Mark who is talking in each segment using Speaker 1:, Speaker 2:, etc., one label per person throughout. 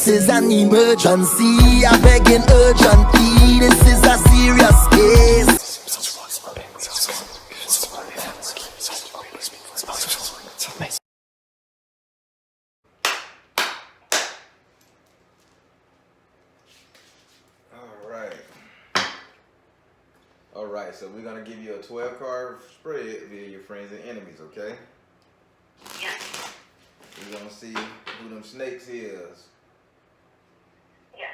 Speaker 1: is an emergency. I begging urgently. This is a serious case.
Speaker 2: Alright, so we're going to give you a 12 card spread via your friends and enemies, okay?
Speaker 3: Yes.
Speaker 2: We're going to see who them snakes is.
Speaker 3: Yes.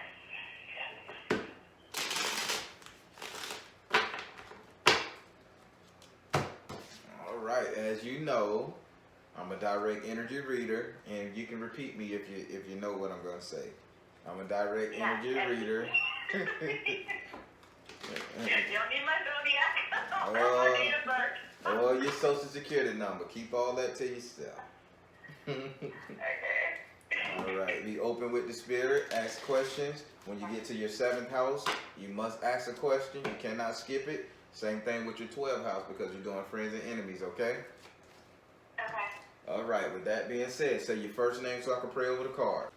Speaker 2: Alright, as you know, I'm a direct energy reader, and you can repeat me if you know what I'm going to say. I'm a direct energy reader.
Speaker 3: You don't need my zodiac or my date of birth.
Speaker 2: Or your social security number. Keep all that to yourself.
Speaker 3: Okay.
Speaker 2: Alright, be open with the spirit. Ask questions. When you get to your 7th house, you must ask a question. You cannot skip it. Same thing with your 12th house because you're doing friends and enemies, okay?
Speaker 3: Okay.
Speaker 2: Alright, with that being said, say your first name so I can pray over the card.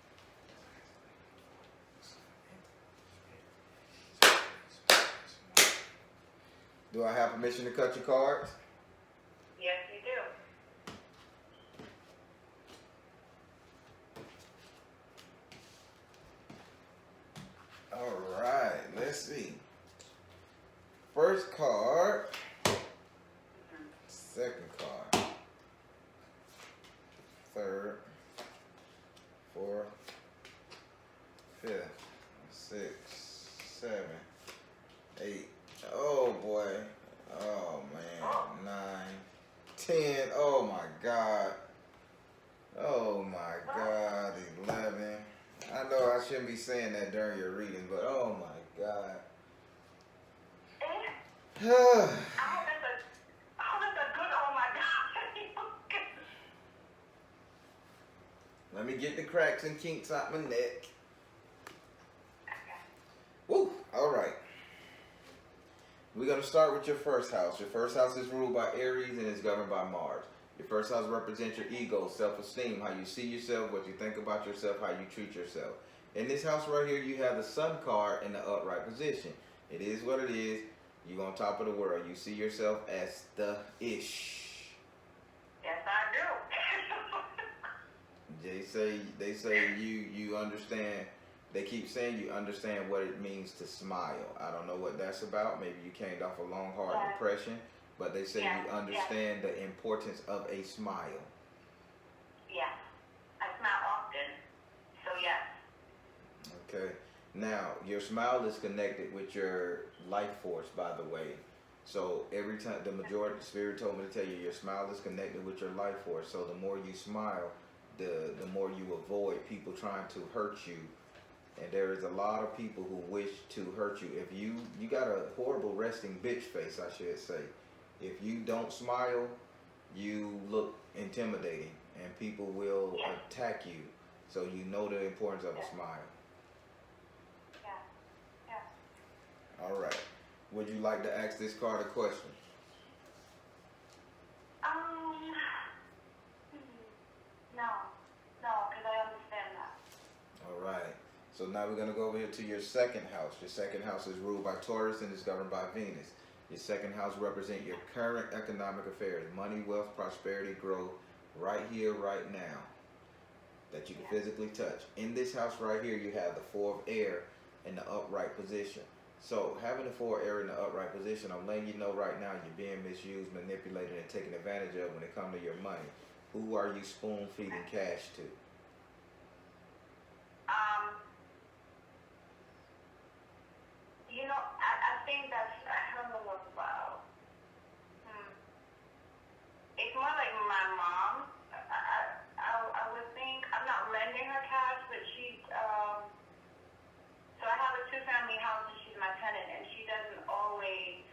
Speaker 2: Do I have permission to cut your cards?
Speaker 3: Yes, you do.
Speaker 2: Alright, let's see. First card. Second card. Third. Fourth. Fifth. Sixth. 7. 8. Oh boy. Oh man. 9. 10. Oh my God. Oh my God. 11. I know I shouldn't be saying that during your reading, but oh my God.
Speaker 3: I hope that's a good oh my God.
Speaker 2: Let me get the cracks and kinks out my neck.
Speaker 3: Okay.
Speaker 2: Woo. Alright. We're going to start with your first house. Your first house is ruled by Aries and is governed by Mars. Your first house represents your ego, self-esteem, how you see yourself, what you think about yourself, how you treat yourself. In this house right here, you have the Sun card in the upright position. It is what it is. You're on top of the world. You see yourself as the ish.
Speaker 3: Yes, I do.
Speaker 2: They say you understand. They keep saying you understand what it means to smile. I don't know what that's about. Maybe you came off a long, hard depression, but they say you understand the importance of a smile.
Speaker 3: Yes. I smile often, so yes.
Speaker 2: Okay. Now, your smile is connected with your life force, by the way. So every time, the majority of the spirit told me to tell you, your smile is connected with your life force. So the more you smile, the more you avoid people trying to hurt you. And there is a lot of people who wish to hurt you. If you got a horrible resting bitch face, I should say. If you don't smile, you look intimidating, and people will attack you. So you know the importance of a smile. All right. Would you like to ask this card a question?
Speaker 3: No, because I understand that.
Speaker 2: All right. So now we're going to go over here to your second house. Your second house is ruled by Taurus and is governed by Venus. Your second house represents your current economic affairs, money, wealth, prosperity, growth, right here, right now, that you can physically touch. In this house right here, you have the 4 of air in the upright position. So having the 4 air in the upright position, I'm letting you know right now you're being misused, manipulated, and taken advantage of when it comes to your money. Who are you spoon feeding cash to?
Speaker 3: I think that's, I don't know what about. It's more like my mom. I would think, I'm not lending her cash, but she's, so I have a 2-family house and she's my tenant, and she doesn't always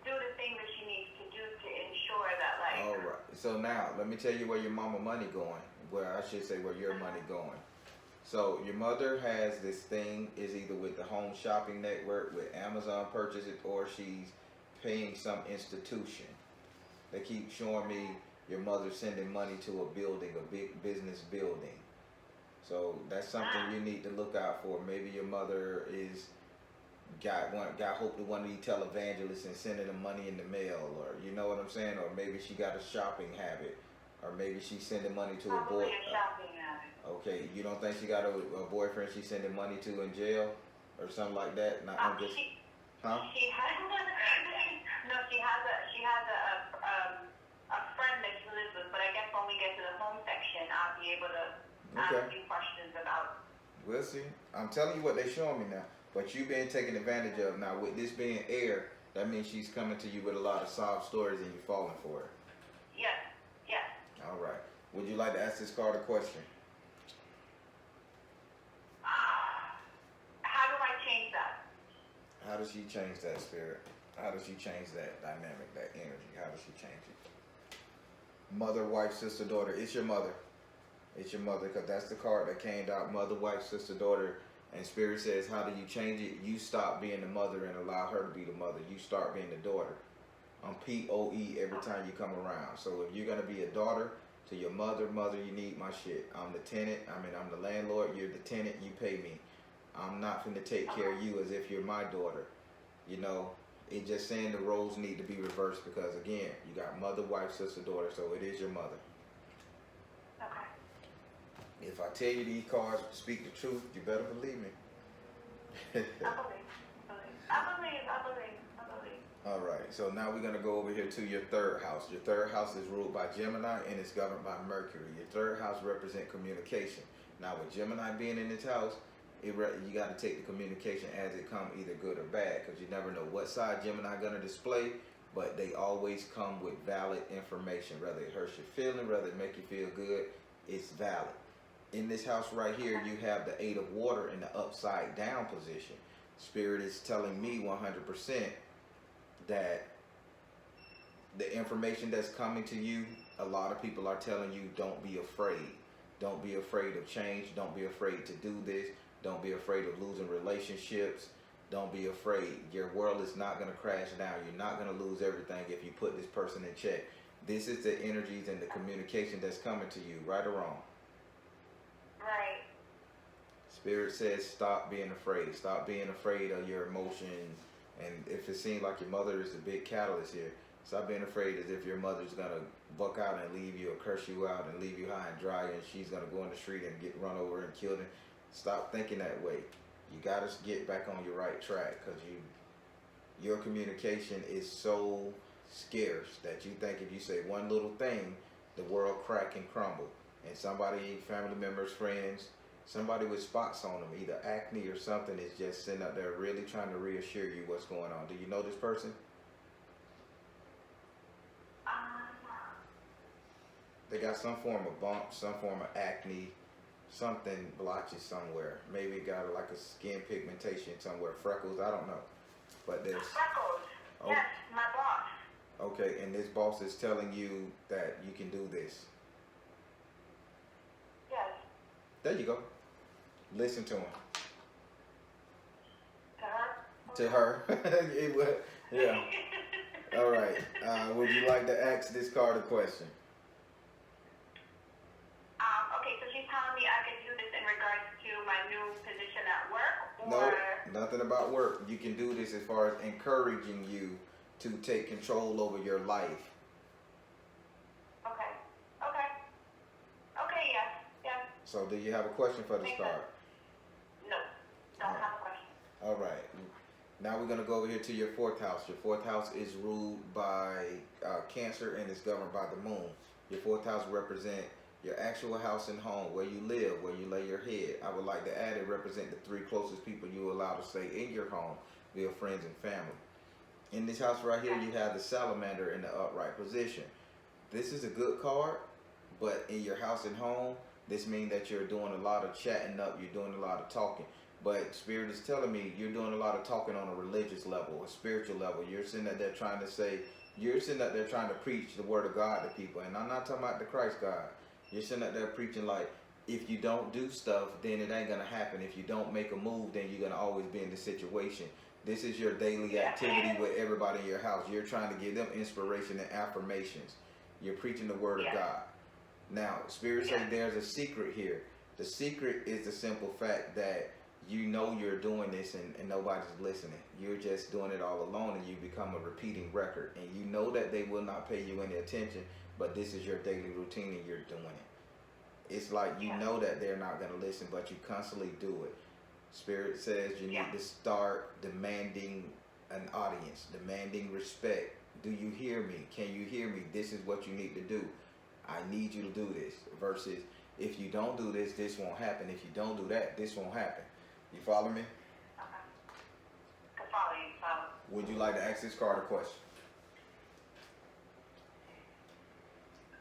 Speaker 3: do the thing that she needs to do to ensure that, like.
Speaker 2: All right. So now, let me tell you where your mama money going. Where I should say where your money going. So your mother has this thing, is either with the Home Shopping Network, with Amazon purchases, or she's paying some institution. They keep showing me your mother sending money to a building, a big business building. So that's something you need to look out for. Maybe your mother is got hope to one of these televangelists and sending them money in the mail, or you know what I'm saying, or maybe she got a shopping habit, or maybe she's sending money to a boy.
Speaker 3: Probably a shopping habit.
Speaker 2: Okay, you don't think she got a boyfriend she's sending money to in jail or something like that? No, I'm just, huh?
Speaker 3: She has no. She has a friend that she lives with, but I guess when we get to the home section, I'll be able to ask you questions about.
Speaker 2: We'll see. I'm telling you what they're showing me now. But you being taken advantage of now. With this being air, that means she's coming to you with a lot of sob stories and you're falling for her.
Speaker 3: Yes. Yes.
Speaker 2: All right. Would you like to ask this card a question?
Speaker 3: How do I change that?
Speaker 2: How does she change that, Spirit? How does she change that dynamic, that energy? How does she change it? Mother, wife, sister, daughter. It's your mother. It's your mother, because that's the card that came out. Mother, wife, sister, daughter. And Spirit says, how do you change it? You stop being the mother and allow her to be the mother. You start being the daughter. I'm P-O-E every time you come around. So if you're going to be a daughter to your mother, you need my shit. I'm the tenant. I'm the landlord. You're the tenant. You pay me. I'm not going to take care of you as if you're my daughter. You know, it's just saying the roles need to be reversed because, again, you got mother, wife, sister, daughter. So it is your mother.
Speaker 3: Okay.
Speaker 2: If I tell you these cards speak the truth, you better believe me.
Speaker 3: I believe.
Speaker 2: All right, so now we're going to go over here to your third house. Your third house is ruled by Gemini and it's governed by Mercury. Your third house represents communication. Now, with Gemini being in this house, you got to take the communication as it comes, either good or bad, because you never know what side Gemini going to display, but they always come with valid information. Whether it hurts your feeling, whether it make you feel good, it's valid. In this house right here, you have the 8 of water in the upside down position. Spirit is telling me 100% that the information that's coming to you, a lot of people are telling you, don't be afraid. Don't be afraid of change. Don't be afraid to do this. Don't be afraid of losing relationships. Don't be afraid. Your world is not going to crash down. You're not going to lose everything if you put this person in check. This is the energies and the communication that's coming to you, right or wrong.
Speaker 3: Right.
Speaker 2: Spirit says stop being afraid. Stop being afraid of your emotions. And if it seems like your mother is the big catalyst here, stop being afraid as if your mother's going to buck out and leave you or curse you out and leave you high and dry and she's going to go in the street and get run over and killed. Stop thinking that way. You got to get back on your right track because your communication is so scarce that you think if you say one little thing, the world crack and crumble. And somebody, family members, friends, somebody with spots on them, either acne or something, is just sitting up there really trying to reassure you what's going on. Do you know this person? They got some form of bump, some form of acne, something blotches somewhere. Maybe got like a skin pigmentation somewhere, freckles, I don't know. But there's
Speaker 3: freckles.
Speaker 2: Oh,
Speaker 3: yes, my boss.
Speaker 2: Okay, and this boss is telling you that you can do this.
Speaker 3: Yes.
Speaker 2: There you go. Listen to him.
Speaker 3: To her?
Speaker 2: To her. It would, yeah. All right. Would you like to ask this card a question?
Speaker 3: Okay, so she's telling me I can do this in regards to my new position at work, or?
Speaker 2: No, nothing about work. You can do this as far as encouraging you to take control over your life.
Speaker 3: Okay, yes.
Speaker 2: So do you have a question for this card?
Speaker 3: No, don't have a question.
Speaker 2: All right. Now we're going to go over here to your fourth house. Your fourth house is ruled by Cancer and is governed by the moon. Your fourth house represents your actual house and home, where you live, where you lay your head. I would like to add it represent the 3 closest people you allow to stay in your home, your friends and family. In this house right here, you have the salamander in the upright position. This is a good card, but in your house and home, this means that you're doing a lot of chatting up, you're doing a lot of talking. But Spirit is telling me you're doing a lot of talking on a religious level, a spiritual level. You're sitting up there trying to say, you're sitting up there trying to preach the word of God to people. And I'm not talking about the Christ God. You're sitting up there preaching like, if you don't do stuff, then it ain't going to happen. If you don't make a move, then you're going to always be in the situation. This is your daily activity with everybody in your house. You're trying to give them inspiration and affirmations. You're preaching the word of God. Now, Spirit says there's a secret here. The secret is the simple fact that you know you're doing this and nobody's listening. You're just doing it all alone and you become a repeating record. And you know that they will not pay you any attention, but this is your daily routine and you're doing it. It's like you know that they're not going to listen, but you constantly do it. Spirit says you need to start demanding an audience, demanding respect. Do you hear me? Can you hear me? This is what you need to do. I need you to do this. Versus, if you don't do this, this won't happen. If you don't do that, this won't happen. You follow me?
Speaker 3: Okay. I follow you, follow.
Speaker 2: Would you like to ask this card a question?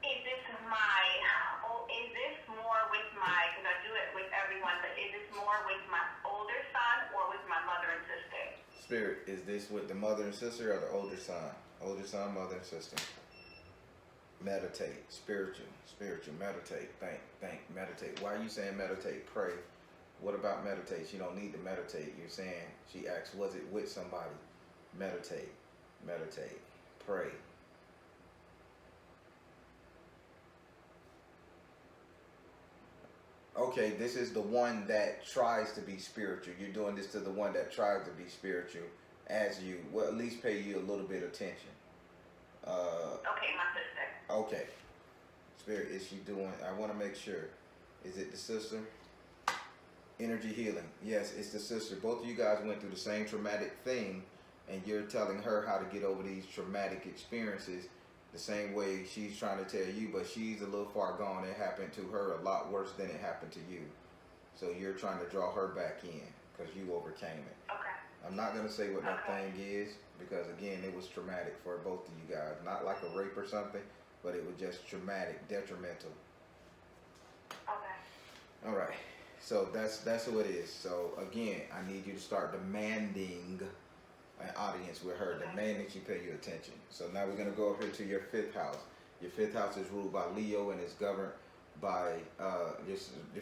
Speaker 3: Is this more with my, because I do it with everyone, but is this more with my older son or with my mother and sister?
Speaker 2: Spirit, is this with the mother and sister or the older son? Older son, mother and sister. Meditate. Spiritual, meditate, think, meditate. Why are you saying meditate? Pray. What about meditate? You don't need to meditate. You're saying, she asks, was it with somebody? Meditate, pray. Okay, this is the one that tries to be spiritual. You're doing this to the one that tries to be spiritual as you, well, at least pay you a little bit of attention.
Speaker 3: Okay, my sister.
Speaker 2: Okay. Spirit, is she doing, I want to make sure. Is it the sister? Energy healing. Yes, it's the sister. Both of you guys went through the same traumatic thing, and you're telling her how to get over these traumatic experiences the same way she's trying to tell you, but she's a little far gone. It happened to her a lot worse than it happened to you. So you're trying to draw her back in because you overcame it.
Speaker 3: Okay.
Speaker 2: I'm not going to say what that thing is because, again, it was traumatic for both of you guys. Not like a rape or something, but it was just traumatic, detrimental.
Speaker 3: Okay.
Speaker 2: All right. So that's who it is. So, again, I need you to start demanding an audience with her, demanding she pay you attention. So now we're going to go up here to your 5th house. Your 5th house is ruled by Leo and is governed by, your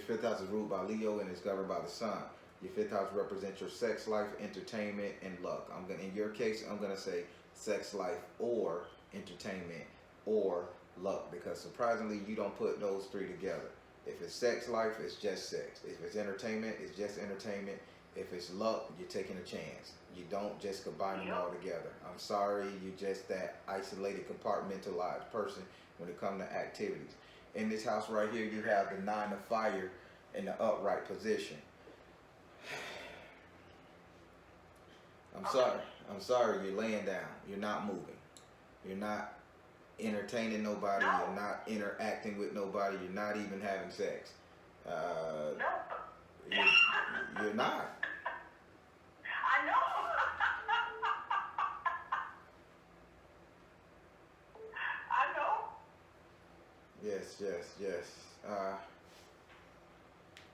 Speaker 2: 5th house is ruled by Leo and is governed by the sun. Your 5th house represents your sex life, entertainment, and luck. In your case, I'm going to say sex life or entertainment or luck, because surprisingly, you don't put those three together. If it's sex life, it's just sex. If it's entertainment, it's just entertainment. If it's luck, you're taking a chance. You don't just combine them all together. I'm sorry, you're just that isolated, compartmentalized person when it comes to activities. In this house right here, you have the 9 of fire in the upright position. I'm sorry, you're laying down. You're not moving. You're not entertaining nobody.
Speaker 3: No.
Speaker 2: You're not interacting with nobody. You're not even having sex.
Speaker 3: No.
Speaker 2: You're not.
Speaker 3: I know. I know.
Speaker 2: Yes.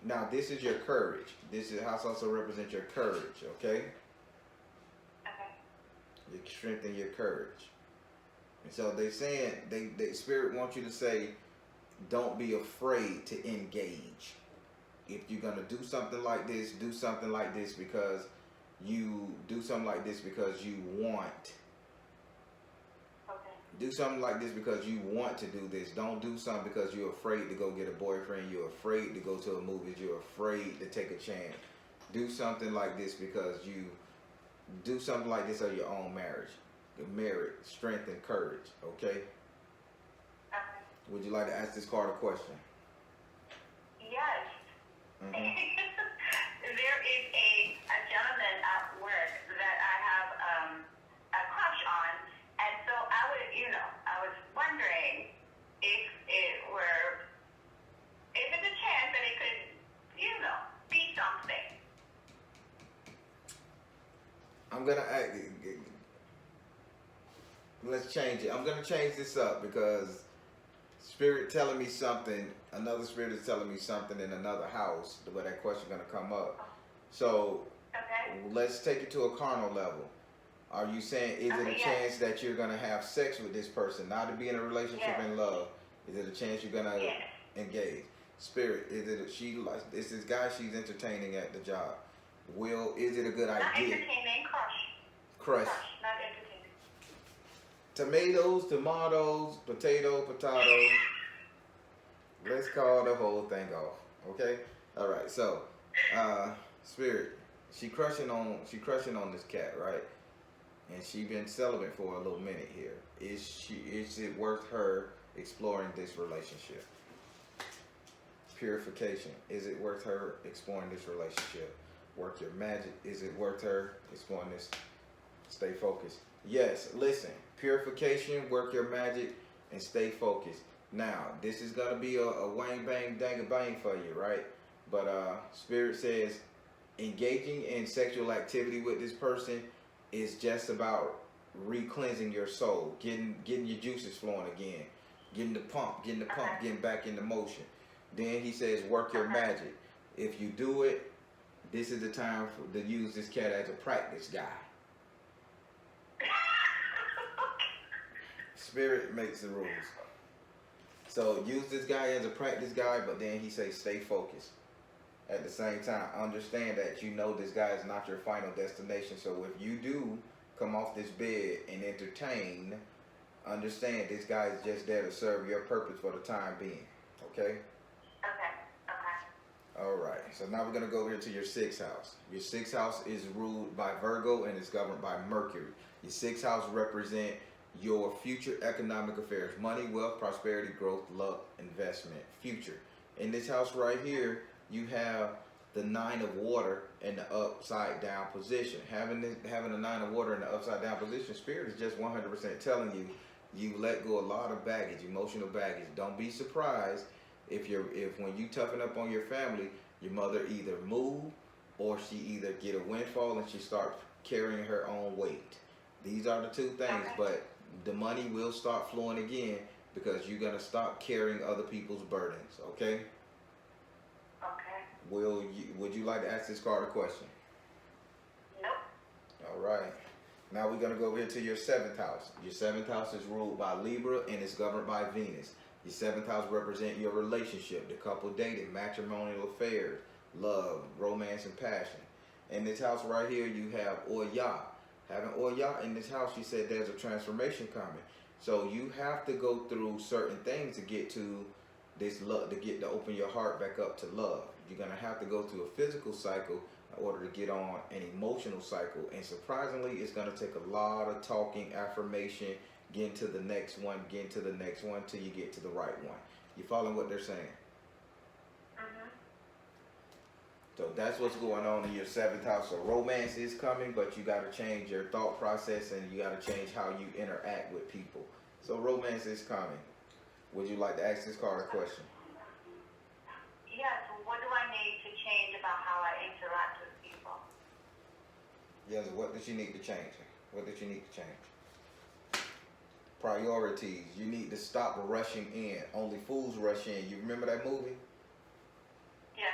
Speaker 2: Now, this is your courage. This house also represents your courage, okay?
Speaker 3: Okay.
Speaker 2: You strengthen your courage. And so they're saying, they Spirit wants you to say, don't be afraid to engage. If you're going to do something like this, do something like this because you want.
Speaker 3: Okay.
Speaker 2: Do something like this because you want to do this. Don't do something because you're afraid to go get a boyfriend. You're afraid to go to a movie. You're afraid to take a chance. Do something like this because you do something like this of your own marriage. Merit, strength, and courage. Okay?
Speaker 3: Okay.
Speaker 2: Would you like to ask this card a question?
Speaker 3: Yes.
Speaker 2: Mm-hmm.
Speaker 3: There is a gentleman at work that I have a crush on, and so I was wondering if it's a chance that it could, be something.
Speaker 2: I'm gonna let's change it. I'm gonna change this up because Spirit telling me something, another spirit is telling me something in another house where that question gonna come up. So
Speaker 3: Okay.
Speaker 2: let's take it to a carnal level. Are you saying, is it a chance that you're gonna have sex with this person, not to be in a relationship in love? Is it a chance you're gonna engage? Spirit, is this guy she's entertaining at the job? Is it a good
Speaker 3: Not
Speaker 2: idea?
Speaker 3: entertaining, crush.
Speaker 2: Crush.
Speaker 3: Not entertaining.
Speaker 2: Tomatoes, potato. Let's call the whole thing off, Okay. All right. So, Spirit, she crushing on this cat, right? And she been celibate for a little minute here. Is it worth her exploring this relationship? Purification. Is it worth her exploring this relationship? Work your magic. Is it worth her exploring this? Stay focused. Yes, listen. Purification, work your magic, and stay focused. Now, this is gonna be a wang bang dang a bang for you, right? But Spirit says engaging in sexual activity with this person is just about re-cleansing your soul, getting your juices flowing again, getting the pump, getting back into motion. Then he says, work your magic. If you do it, this is the time to use this cat as a practice guy. Spirit makes the rules. So use this guy as a practice guy, but then he says stay focused. At the same time, understand that you know this guy is not your final destination. So if you do come off this bed and entertain, understand this guy is just there to serve your purpose for the time being. Okay? All right, so now we're going to go here to your 6th house. Your 6th house is ruled by Virgo and is governed by Mercury. Your 6th house represent your future economic affairs, money, wealth, prosperity, growth, luck, investment, future. In this house right here, you have the 9 of water in the upside down position. Having the 9 of water in the upside down position, Spirit is just 100% telling you, you let go a lot of baggage, emotional baggage. Don't be surprised if when you toughen up on your family, your mother either move or she either get a windfall and she start carrying her own weight. These are the two things, but the money will start flowing again because you're gonna stop carrying other people's burdens. Okay? Would you like to ask this card a question?
Speaker 3: Nope.
Speaker 2: All right. Now we're gonna go over here to your 7th house. Your 7th house is ruled by Libra and is governed by Venus. Your 7th house represents your relationship, the couple dating, matrimonial affairs, love, romance, and passion. In this house right here, you have Oya. Having Oya in this house, she said there's a transformation coming. So you have to go through certain things to get to this love, to open your heart back up to love. You're gonna have to go through a physical cycle in order to get on an emotional cycle. And surprisingly, it's gonna take a lot of talking, affirmation, getting to the next one, till you get to the right one. You following what they're saying? So that's what's going on in your 7th house. So romance is coming, but you got to change your thought process and you got to change how you interact with people. So romance is coming. Would you like to ask this card a question?
Speaker 3: Yes. What do I need to change about how I interact with people?
Speaker 2: Yes. What does she need to change? What does she need to change? Priorities. You need to stop rushing in. Only fools rush in. You remember that movie?
Speaker 3: Yes.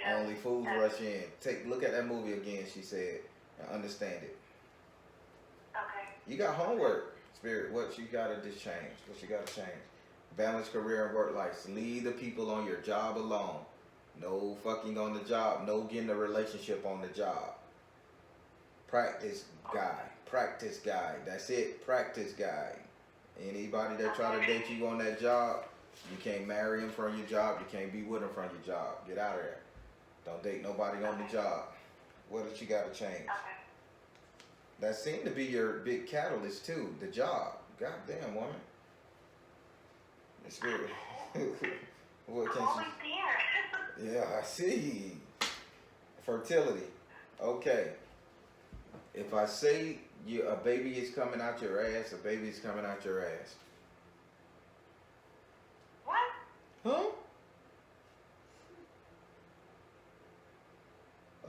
Speaker 2: Only fools rush in. Look at that movie again, she said, and understand it.
Speaker 3: Okay.
Speaker 2: You got homework, Spirit. What you gotta just change. What you gotta change. Balance career and work life. Leave the people on your job alone. No fucking on the job. No getting a relationship on the job. Practice guy. Practice guy. That's it. Practice guy. Anybody that try to date you on that job, you can't marry him from your job. You can't be with him from your job. Get out of there. Don't date nobody on the job. What did you got to change?
Speaker 3: Okay.
Speaker 2: That seemed to be your big catalyst too. The job. Goddamn, woman. The Spirit. What can
Speaker 3: Always
Speaker 2: she?
Speaker 3: there.
Speaker 2: Yeah, I see. Fertility. Okay. If I say a baby is coming out your ass, a baby is coming out your ass.
Speaker 3: What?
Speaker 2: Huh?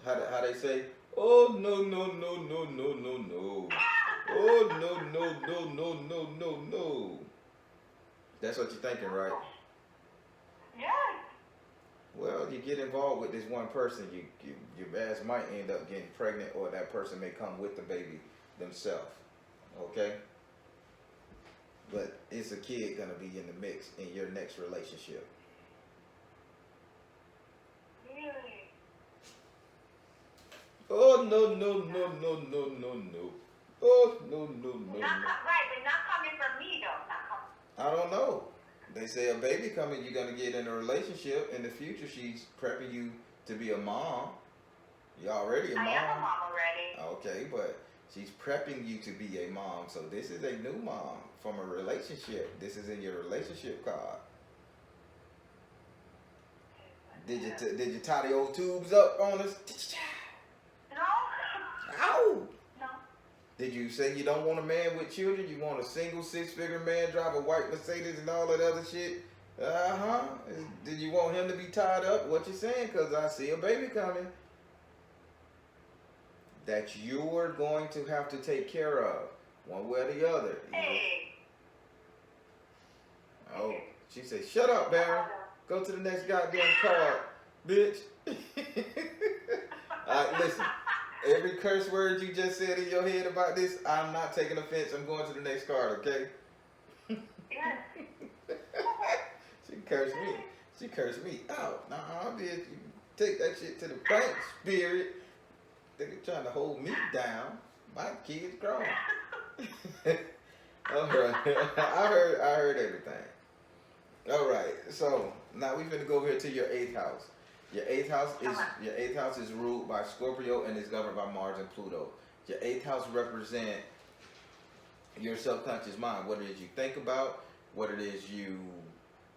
Speaker 2: How they say? Oh no no no no no no no. Oh no. That's what you're thinking, right?
Speaker 3: Yes.
Speaker 2: Well, you get involved with this one person, your ass might end up getting pregnant, or that person may come with the baby themselves. Okay? But it's a kid gonna be in the mix in your next relationship.
Speaker 3: Really?
Speaker 2: Oh no. Oh no.
Speaker 3: Right, but not coming from me though. Not coming.
Speaker 2: I don't know. They say a baby coming, you're gonna get in a relationship. In the future, she's prepping you to be a mom. You're already a mom.
Speaker 3: I am a mom already.
Speaker 2: Okay, but she's prepping you to be a mom. So this is a new mom from a relationship. This is in your relationship card. Did you tie the old tubes up on us?
Speaker 3: No.
Speaker 2: Ow!
Speaker 3: No.
Speaker 2: Did you say you don't want a man with children? You want a single six-figure man, drive a white Mercedes and all that other shit? Uh-huh. Did you want him to be tied up? What you saying? Because I see a baby coming that you're going to have to take care of, one way or the other.
Speaker 3: Hey.
Speaker 2: Oh, she said, shut up, Baron. Go to the next goddamn card, bitch. Listen, every curse word you just said in your head about this, I'm not taking offense. I'm going to the next card, okay?
Speaker 3: Yes.
Speaker 2: She cursed me. She cursed me out. Nah, bitch. You take that shit to the bank, spirit. They trying to hold me down. My kid's grown. All right. I heard everything. All right. So now we're gonna go over here to your 8th house. Your 8th house is ruled by Scorpio and is governed by Mars and Pluto. Your 8th house represent your subconscious mind, what it is you think about, what it is you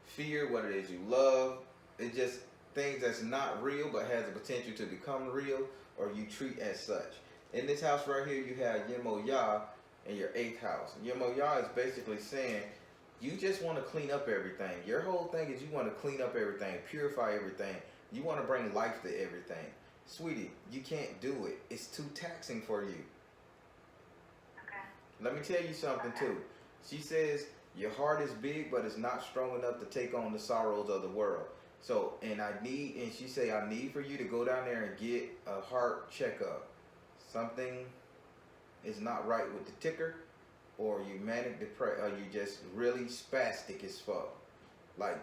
Speaker 2: fear, what it is you love. It's just things that's not real but has the potential to become real, or you treat as such. In this house right here, you have Yemo Yah in your 8th house. Yemo Yah is basically saying you just want to clean up everything. Your whole thing is you want to clean up everything, purify everything. You want to bring life to everything. Sweetie, you can't do it. It's too taxing for you.
Speaker 3: Okay.
Speaker 2: Let me tell you something too. She says your heart is big, but it's not strong enough to take on the sorrows of the world. So, and she say, I need for you to go down there and get a heart checkup. Something is not right with the ticker, or you manic depressed, or you just really spastic as fuck. Like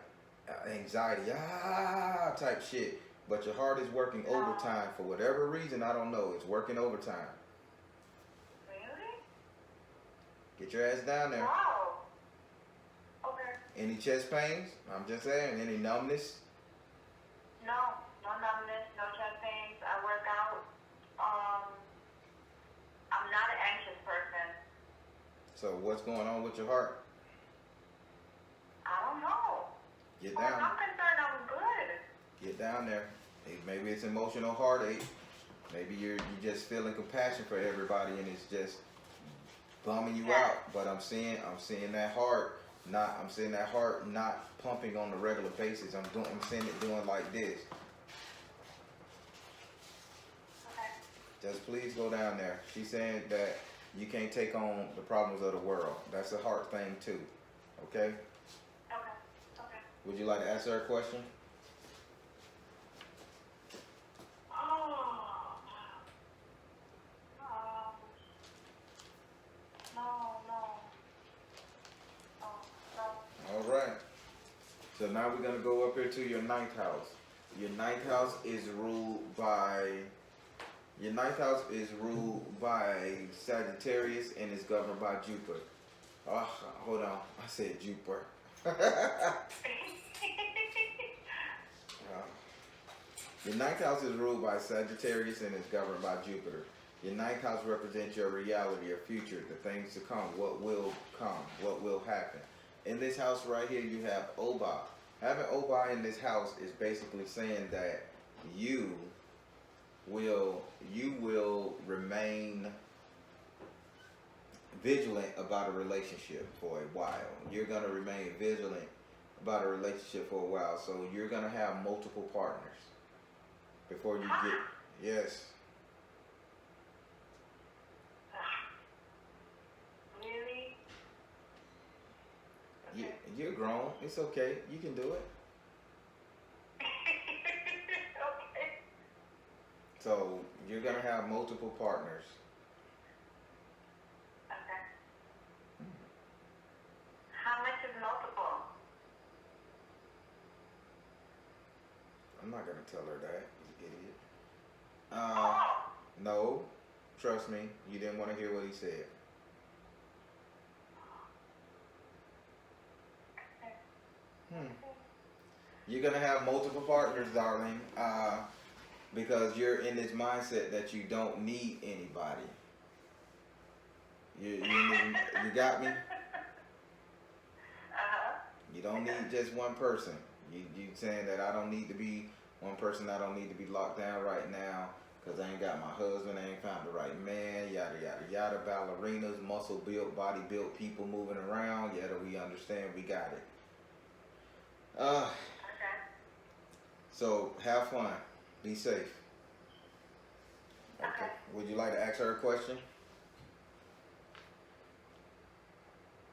Speaker 2: anxiety, type shit. But your heart is working overtime for whatever reason, I don't know. It's working overtime.
Speaker 3: Really?
Speaker 2: Get your ass down there.
Speaker 3: Wow. Okay.
Speaker 2: Any chest pains? I'm just saying. Any numbness?
Speaker 3: No numbness, no chest pains. I work out. I'm not an anxious person.
Speaker 2: So what's going on with your heart?
Speaker 3: I don't know.
Speaker 2: Get
Speaker 3: As far as
Speaker 2: down.
Speaker 3: I'm concerned, I'm good.
Speaker 2: Get down there. Maybe it's emotional heartache. Maybe you're just feeling compassion for everybody, and it's just bumming you out. But I'm seeing that heart not pumping on a regular basis. I'm seeing it doing like this.
Speaker 3: Okay.
Speaker 2: Just please go down there. She's saying that you can't take on the problems of the world. That's a heart thing too. Okay?
Speaker 3: Okay.
Speaker 2: Would you like to ask her a question? All right. So now we're going to go up here to your 9th house. Your 9th house is ruled by Sagittarius and is governed by Jupiter. Hold on. I said Jupiter. Your 9th house is ruled by Sagittarius and is governed by Jupiter. Your 9th house represents your reality, your future, the things to come, what will come, what will happen. In this house right here, you have Oba. Having Oba in this house is basically saying that you will remain vigilant about a relationship for a while. You're going to remain vigilant about a relationship for a while. So you're going to have multiple partners before you get, yes.
Speaker 3: Really?
Speaker 2: You're grown. It's okay. You can do it.
Speaker 3: Okay.
Speaker 2: So you're going to have multiple partners.
Speaker 3: Okay. How much is multiple?
Speaker 2: I'm not going to tell her that, you idiot.
Speaker 3: Oh.
Speaker 2: No. Trust me. You didn't want to hear what he said. You're gonna have multiple partners, darling, because you're in this mindset that you don't need anybody. You got me? You don't need just one person. You saying that I don't need to be one person. I don't need to be locked down right now because I ain't got my husband. I ain't found the right man. Yada yada yada. Ballerinas, muscle built, body built people moving around. Yada, we understand. We got it.
Speaker 3: Okay.
Speaker 2: So have fun. Be safe. Okay. Would you like to ask her a question?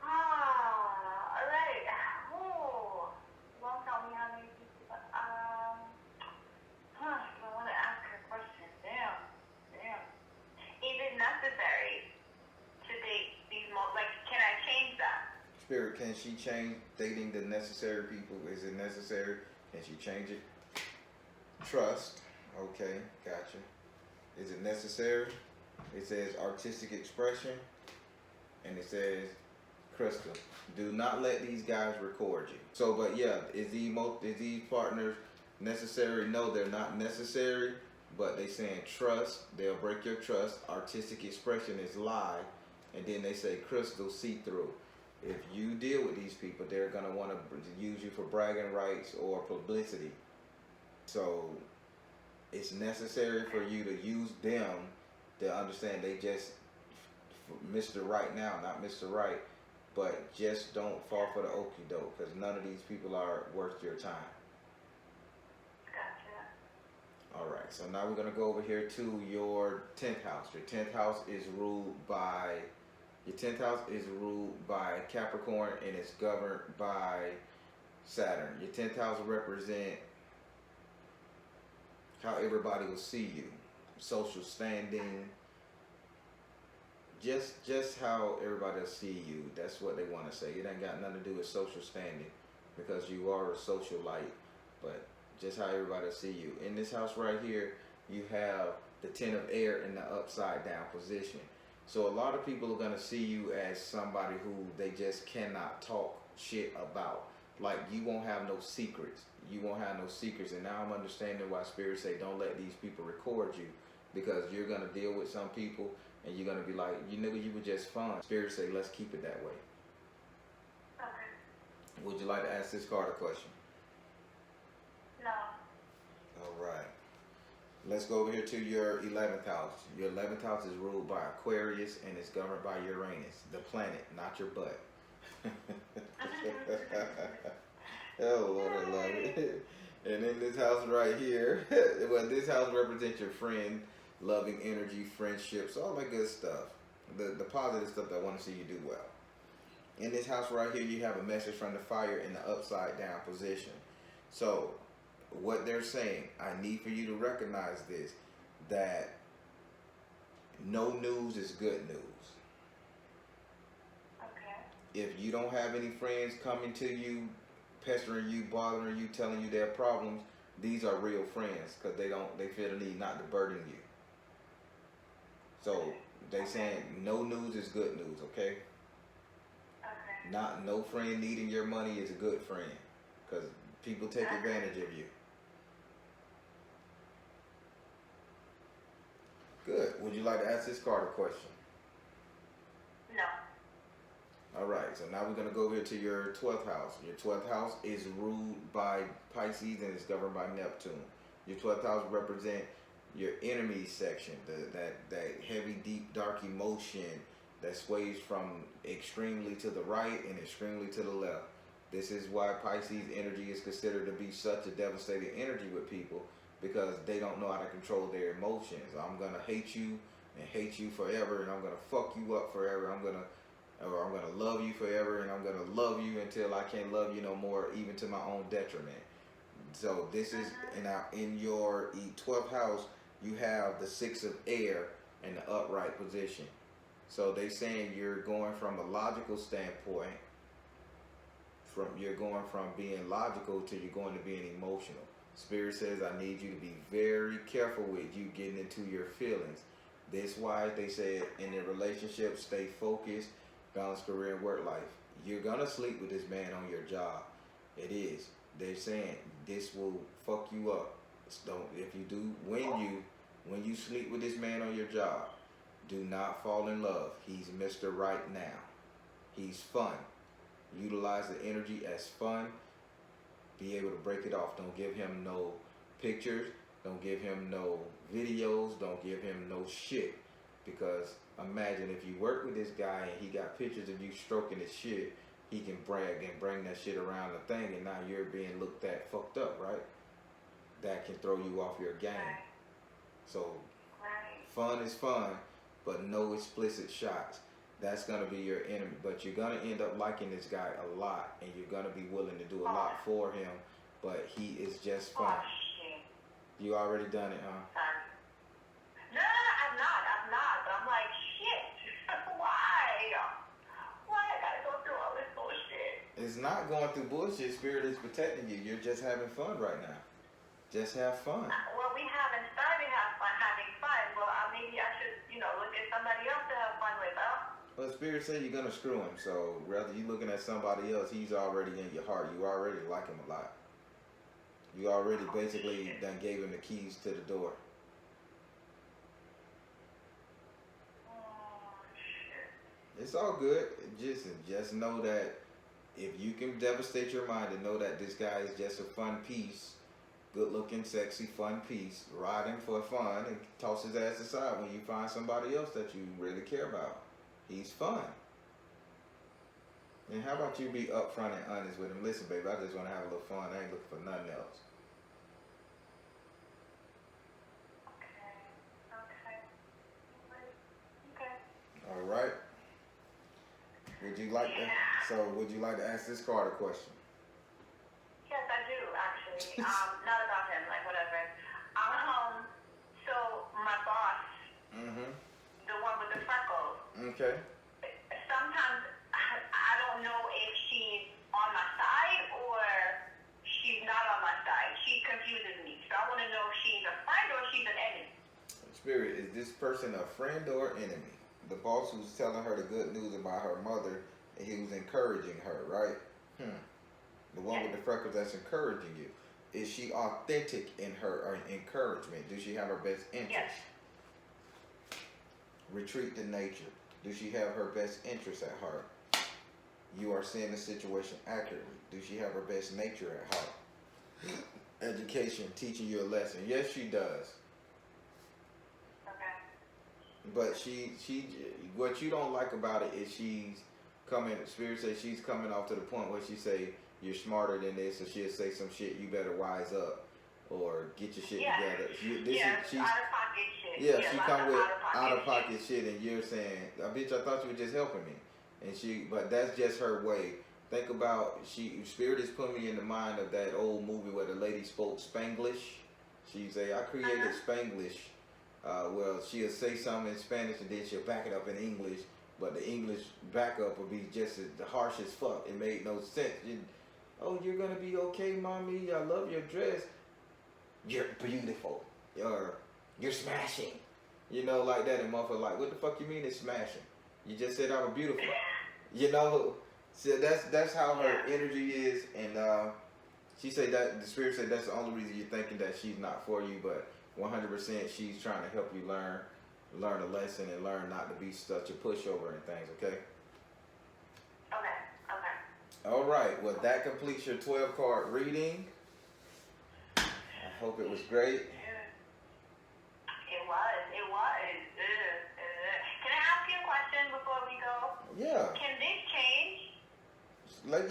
Speaker 3: Alright. Oh, won't tell me how many people. I want to ask her a question. Damn. Is it necessary to date these like, can I change that?
Speaker 2: Spirit, can she change dating the necessary people? Is it necessary? Can she change it? Trust. Okay, gotcha. Is it necessary? It says artistic expression. And it says, Crystal, do not let these guys record you. So, but yeah, is these partners necessary? No, they're not necessary. But they saying trust. They'll break your trust. Artistic expression is lie. And then they say crystal see-through. If you deal with these people, they're going to want to use you for bragging rights or publicity. So it's necessary for you to use them to understand they just Mr. Right now, not Mr. Right, but just don't fall for the okie doke because none of these people are worth your time.
Speaker 3: Gotcha.
Speaker 2: All right, so now we're going to go over here to your 10th house. Your 10th house is ruled by Capricorn and it's governed by Saturn. Your 10th house will represent how everybody will see you, social standing, just how everybody will see you. That's what they want to say. It ain't got nothing to do with social standing because you are a socialite, but just how everybody will see you. In this house right here, you have the 10 of air in the upside down position. So a lot of people are going to see you as somebody who they just cannot talk shit about. Like, you won't have no secrets. You won't have no secrets. And now I'm understanding why spirits say don't let these people record you, because you're going to deal with some people and you're going to be like, you nigga, you were just fun. Spirits say let's keep it that way.
Speaker 3: Okay.
Speaker 2: Would you like to ask this card a question?
Speaker 3: No.
Speaker 2: All right. Let's go over here to your 11th house. Your 11th house is ruled by Aquarius and it's governed by Uranus, the planet, not your butt. Oh Lord, I love it. And in this house right here, well, this house represents your friend, loving energy, friendships, all that good stuff. The positive stuff that I want to see you do well. In this house right here, you have a message from the fire in the upside down position. So what they're saying, I need for you to recognize this, that no news is good news.
Speaker 3: Okay.
Speaker 2: If you don't have any friends coming to you, pestering you, bothering you, telling you their problems, these are real friends because they feel the need not to burden you. So they saying no news is good news, okay?
Speaker 3: Okay.
Speaker 2: Not no friend needing your money is a good friend because people take advantage of you. Good. Would you like to ask this card a question?
Speaker 3: No.
Speaker 2: All right. So now we're going to go over to your 12th house. Your 12th house is ruled by Pisces and it's governed by Neptune. Your 12th house represent your enemy section, that heavy, deep, dark emotion that sways from extremely to the right and extremely to the left. This is why Pisces energy is considered to be such a devastating energy with people, because they don't know how to control their emotions. I'm gonna hate you and hate you forever, and I'm gonna fuck you up forever. I'm gonna love you forever, and I'm gonna love you until I can't love you no more, even to my own detriment. So this is, and now in your 12th house, you have the 6 of air in the upright position. So they saying you're going from a logical standpoint, you're going from being logical to you're going to being emotional. Spirit says I need you to be very careful with you getting into your feelings. That's why they said in a relationship, stay focused, balance career and work life. You're gonna sleep with this man on your job. It is. They're saying this will fuck you up. Don't if you do when you sleep with this man on your job, do not fall in love. He's Mr. Right now. He's fun. Utilize the energy as fun. Be able to break it off. Don't give him no pictures. Don't give him no videos. Don't give him no shit. Because imagine if you work with this guy and he got pictures of you stroking his shit, he can brag and bring that shit around the thing, and now you're being looked at fucked up, right? That can throw you off your game.
Speaker 3: Right.
Speaker 2: So
Speaker 3: Right.
Speaker 2: fun is fun, but no explicit shots. That's gonna be your enemy. But you're gonna end up liking this guy a lot, and you're gonna be willing to do a lot for him. But he is just fun.
Speaker 3: Oh, shit.
Speaker 2: You already done it, huh?
Speaker 3: Sorry. No, I'm not. But I'm like, shit. Why? Why I gotta go through all this bullshit?
Speaker 2: It's not going through bullshit. Spirit is protecting you. You're just having fun right now. Just have fun.
Speaker 3: Well, we haven't started having fun. Well, maybe I should, look at somebody else to have fun with, huh?
Speaker 2: Well, Spirit said you're gonna screw him. So rather you looking at somebody else, he's already in your heart. You already like him a lot. You already basically done gave him the keys to the door.
Speaker 3: Oh, shit.
Speaker 2: It's all good. Just know that if you can devastate your mind and know that this guy is just a fun piece, good looking, sexy, fun piece, ride him for fun and toss his ass aside when you find somebody else that you really care about. He's fun. And how about you be upfront and honest with him? Listen, baby, I just want to have a little fun. I ain't looking for nothing else.
Speaker 3: Okay.
Speaker 2: All right. Would you like to? So, would you like to ask this card a question?
Speaker 3: Yes, I do, actually. Not about him, like whatever. So my boss,
Speaker 2: Mm-hmm.
Speaker 3: the one with the freckles,
Speaker 2: Okay.
Speaker 3: sometimes I don't know if she's on my side or she's not on my side. She confuses me. So I want to know if she's a friend or she's an enemy.
Speaker 2: Spirit, is this person a friend or enemy? The boss who's telling her the good news about her mother, and he was encouraging her, right? The one with the freckles that's encouraging you. Is she authentic in her encouragement? Does she have her best interest?
Speaker 3: Yes.
Speaker 2: Retreat to nature. Does she have her best interest at heart? You are seeing the situation accurately. Does she have her best nature at heart? Education, teaching you a lesson. Yes, she does.
Speaker 3: Okay.
Speaker 2: But she, what you don't like about it is she's coming. Spirit says she's coming off to the point where she say you're smarter than this, or she'll say some shit. You better wise up or get your shit together.
Speaker 3: She's out of pocket shit.
Speaker 2: Yeah, she come with out of pocket shit, and you're saying, "Bitch, I thought you were just helping me." And but that's just her way. Think about Spirit is putting me in the mind of that old movie where the lady spoke Spanglish. She say, "I created Spanglish." Well, she'll say something in Spanish and then she'll back it up in English, but the English backup will be just as harsh as fuck. It made no sense. You're gonna be okay, mommy. I love your dress. You're beautiful. You're smashing. Like that. And motherfucker like, what the fuck you mean it's smashing? You just said I was beautiful. So that's how her energy is. And she said that the Spirit said that's the only reason you're thinking that she's not for you, but 100% she's trying to help you learn a lesson and learn not to be such a pushover and things, okay?
Speaker 3: Okay.
Speaker 2: All right, well, that completes your 12 card reading. I hope it was great.
Speaker 3: It was. Can I ask you a question before we go?
Speaker 2: Yeah.
Speaker 3: Can this change?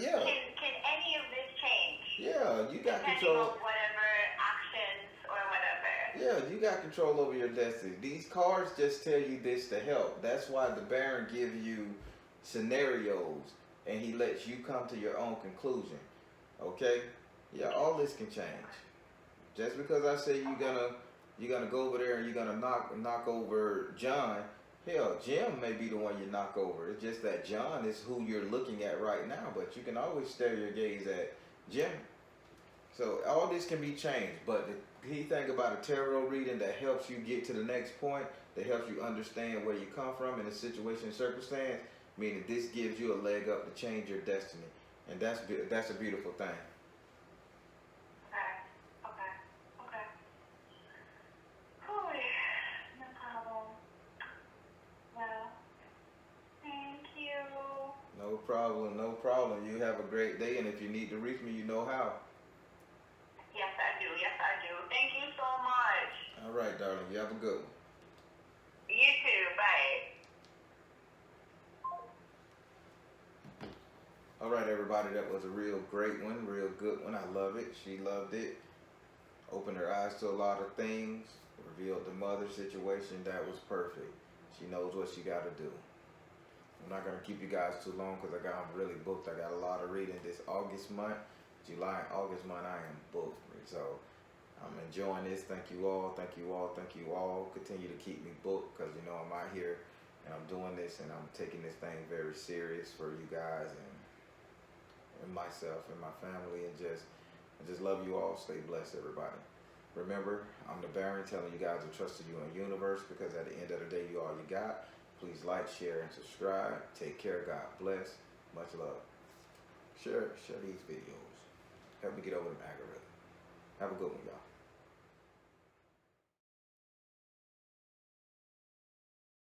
Speaker 2: Yeah.
Speaker 3: Can any of this change?
Speaker 2: Yeah, you got
Speaker 3: Depending
Speaker 2: control.
Speaker 3: on whatever actions or whatever.
Speaker 2: Yeah, you got control over your destiny. These cards just tell you this to help. That's why the Baron gives you scenarios and he lets you come to your own conclusion. Okay? Yeah, all this can change. Just because I say you're gonna go over there and you're gonna knock over John, hell, Jim may be the one you knock over. It's just that John is who you're looking at right now, but you can always stare your gaze at Jim. So all this can be changed, but the key thing about a tarot reading that helps you get to the next point, that helps you understand where you come from in a situation and circumstance, meaning this gives you a leg up to change your destiny. And that's a beautiful thing. problem, no problem. You have a great day, and if you need to reach me, you know how.
Speaker 3: Yes, I do. Yes, I do. Thank you so much.
Speaker 2: All right, darling. You have a good one.
Speaker 3: You too. Bye.
Speaker 2: All right, everybody. That was a real great one, real good one. I love it. She loved it. Opened her eyes to a lot of things. Revealed the mother situation. That was perfect. She knows what she got to do. I'm not going to keep you guys too long because I'm really booked. I got a lot of reading this August month. July and August month, I am booked. So I'm enjoying this. Thank you all. Thank you all. Thank you all. Continue to keep me booked because, you know, I'm out here and I'm doing this and I'm taking this thing very serious for you guys and myself and my family. And I just love you all. Stay blessed, everybody. Remember, I'm the Baron telling you guys to trust in you and universe because at the end of the day, you all you got. Please like, share, and subscribe. Take care. God bless. Much love. Share these videos. Help me get over the algorithm. Have a good one, y'all.